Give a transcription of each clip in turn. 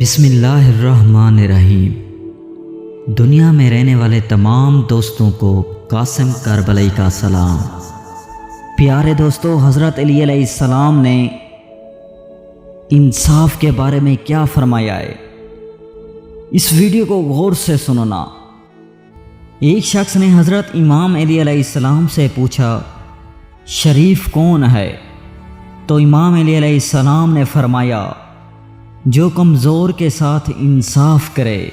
بسم اللہ الرحمن الرحیم۔ دنیا میں رہنے والے تمام دوستوں کو قاسم کربلائی کا سلام۔ پیارے دوستو، حضرت علی علیہ السلام نے انصاف کے بارے میں کیا فرمایا ہے، اس ویڈیو کو غور سے سننا۔ ایک شخص نے حضرت امام علی علیہ السلام سے پوچھا، شریف کون ہے؟ تو امام علی علیہ السلام نے فرمایا، جو کمزور کے ساتھ انصاف کرے۔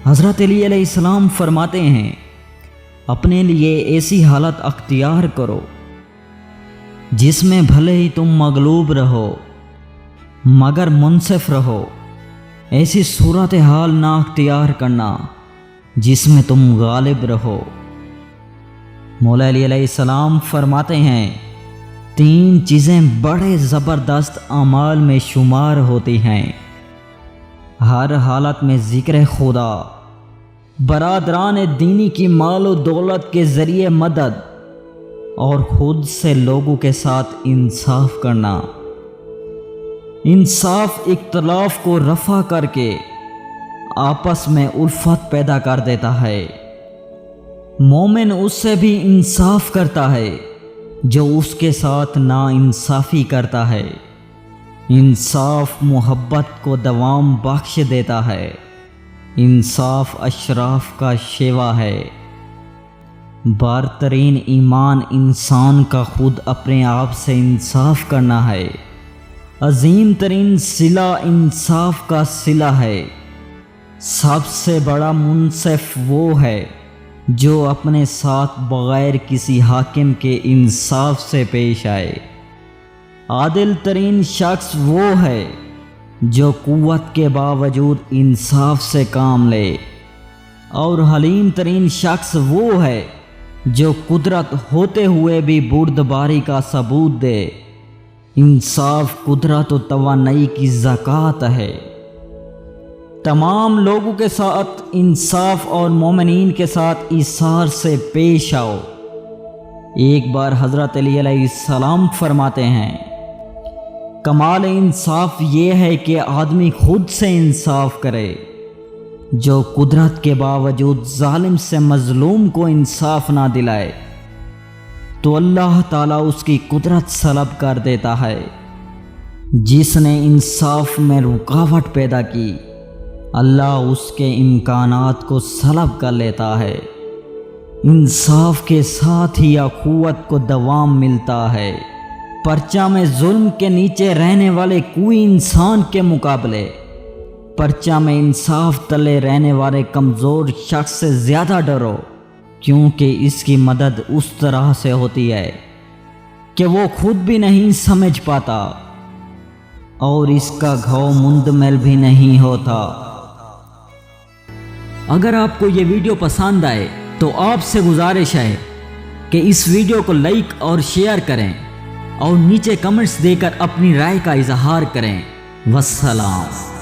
حضرت علی علیہ السلام فرماتے ہیں، اپنے لیے ایسی حالت اختیار کرو جس میں بھلے ہی تم مغلوب رہو مگر منصف رہو، ایسی صورتحال نہ اختیار کرنا جس میں تم غالب رہو۔ مولا علی علیہ السلام فرماتے ہیں، تین چیزیں بڑے زبردست اعمال میں شمار ہوتی ہیں، ہر حالت میں ذکر خدا، برادران دینی کی مال و دولت کے ذریعے مدد، اور خود سے لوگوں کے ساتھ انصاف کرنا۔ انصاف اختلاف کو رفع کر کے آپس میں الفت پیدا کر دیتا ہے۔ مومن اس سے بھی انصاف کرتا ہے جو اس کے ساتھ ناانصافی کرتا ہے۔ انصاف محبت کو دوام بخش دیتا ہے۔ انصاف اشراف کا شیوا ہے۔ برترین ایمان انسان کا خود اپنے آپ سے انصاف کرنا ہے۔ عظیم ترین صلہ انصاف کا صلہ ہے۔ سب سے بڑا منصف وہ ہے جو اپنے ساتھ بغیر کسی حاکم کے انصاف سے پیش آئے۔ عادل ترین شخص وہ ہے جو قوت کے باوجود انصاف سے کام لے، اور حلیم ترین شخص وہ ہے جو قدرت ہوتے ہوئے بھی بردباری کا ثبوت دے۔ انصاف قدرت و توانائی کی زکوٰۃ ہے۔ تمام لوگوں کے ساتھ انصاف اور مومنین کے ساتھ ایثار سے پیش آؤ۔ ایک بار حضرت علی علیہ السلام فرماتے ہیں، کمال انصاف یہ ہے کہ آدمی خود سے انصاف کرے۔ جو قدرت کے باوجود ظالم سے مظلوم کو انصاف نہ دلائے تو اللہ تعالیٰ اس کی قدرت سلب کر دیتا ہے۔ جس نے انصاف میں رکاوٹ پیدا کی، اللہ اس کے امکانات کو سلب کر لیتا ہے۔ انصاف کے ساتھ ہی اخوت کو دوام ملتا ہے۔ پرچہ میں ظلم کے نیچے رہنے والے کوئی انسان کے مقابلے پرچہ میں انصاف تلے رہنے والے کمزور شخص سے زیادہ ڈرو، کیونکہ اس کی مدد اس طرح سے ہوتی ہے کہ وہ خود بھی نہیں سمجھ پاتا اور اس کا گھاؤ مندمل بھی نہیں ہوتا۔ اگر آپ کو یہ ویڈیو پسند آئے تو آپ سے گزارش ہے کہ اس ویڈیو کو لائک اور شیئر کریں اور نیچے کمنٹس دے کر اپنی رائے کا اظہار کریں۔ والسلام۔